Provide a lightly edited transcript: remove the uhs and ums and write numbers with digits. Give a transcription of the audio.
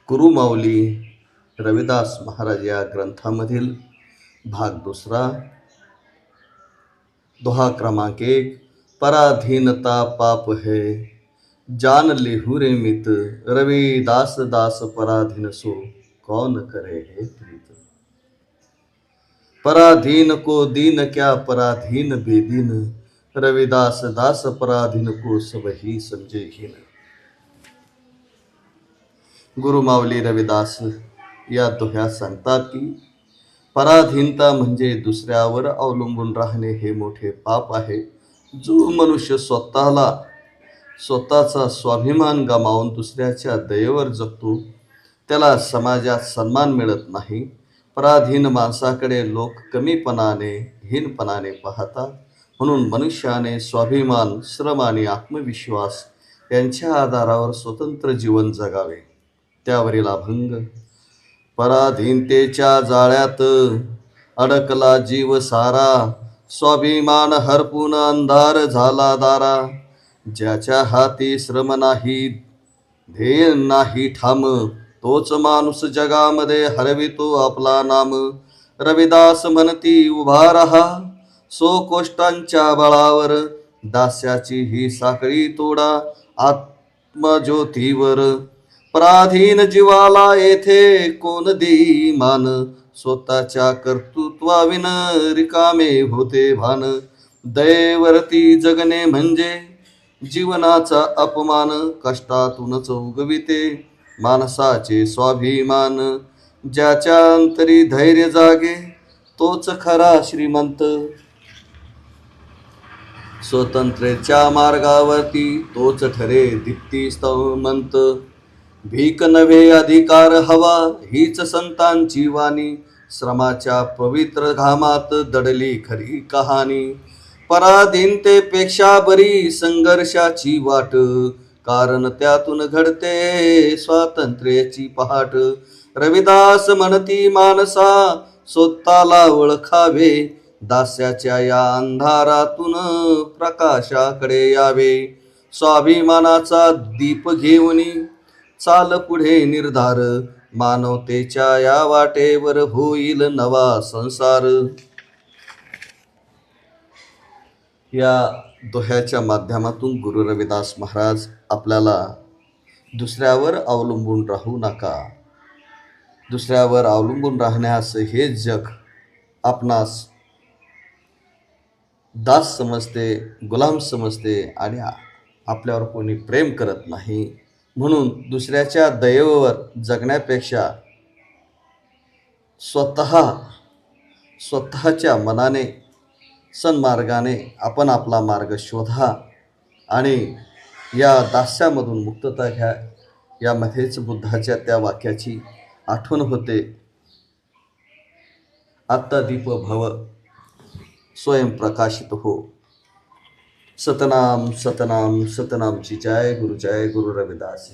गुरुमाऊली रविदास महाराज या ग्रंथामधील भाग दुसरा, दोहा क्रमांक 1। पराधीनता पाप है जान लेहू रे मित, रविदास दास पराधीन सो कौन करे हे प्रीत। पराधीन को दीन क्या पराधीन बेदीन, रविदास दास पराधीन को सब ही समझे हीन। गुरुमाऊली रविदास या दोह्यात सांगतात की पराधीनता म्हणजे दुसऱ्यावर अवलंबून राहणे हे मोठे पाप आहे। जो मनुष्य स्वतःचा स्वाभिमान गमावून दुसऱ्याच्या दयेवर जगतो त्याला समाजात सन्मान मिळत नाही। पराधीन माणसाकडे लोक कमीपणाने हीनपणाने पाहतात, म्हणून मनुष्याने स्वाभिमान, श्रम आणि आत्मविश्वास यांच्या आधारावर स्वतंत्र जीवन जगावे। त्यावरील अभंग। पराधीनतेच्या जाळ्यात अडकला जीव सारा, स्वाभिमान हरपून अंधार झाला दारा। ज्याच्या हाती श्रम नाही, ध्येय नाही ठाम, तोच माणूस जगामध्ये हरवितो आपला नाम। रविदास म्हणती उभा रहा सो कोष्टांच्या बळावर, दास्याची ही साखळी तोडा आत्मज्योतीवर। पराधीन जीवाला येथे कोण देई मान, स्वतःच्या कर्तृत्वाविन रिकामे होते भान। दयेवरती जगणे म्हणजे जीवनाचा अपमान, कष्टातूनच उगविते माणसाचे स्वाभिमान। ज्याच्या अंतरी धैर्य जागे तोच खरा श्रीमंत, स्वतंत्रेच्या मार्गावरती तोच ठरे दीप्तिस्तवंत। भीक नव्हे अधिकार हवा हीच संतांची वाणी, श्रमाच्या पवित्र घामात दडली खरी कहाणी। पराधीनतेपेक्षा बरी संघर्षाची वाट, कारण त्यातून घडते स्वातंत्र्याची पहाट। रविदास म्हणती माणसा स्वतःला ओळखावे, दास्याच्या या अंधारातून प्रकाशाकडे यावे। स्वाभिमानाचा दीप घेऊनी चाल पुढे निर्धार, मानवतेच्या या वाटेवर होईल नवा संसार। या दोह्याच्या माध्यमातून गुरु रविदास महाराज आपल्याला दुसऱ्यावर अवलंबून राहू नका, दुसऱ्यावर अवलंबून राहण्यास हे जग आपणास दास समजते, गुलाम समजते आणि आपल्यावर कोणी प्रेम करत नाही। म्हणून दुसऱ्याच्या दयेवर जगण्यापेक्षा स्वतःच्या मनाने सन्मार्गाने आपण आपला मार्ग शोधा आणि या दास्यामधून मुक्तता घ्या। यामध्येच बुद्धाच्या त्या वाक्याची आठवण होते, आत्मदीप भव स्वयं प्रकाशित हो। सतनाम सतनाम सतनामची जय गुरु रविदास।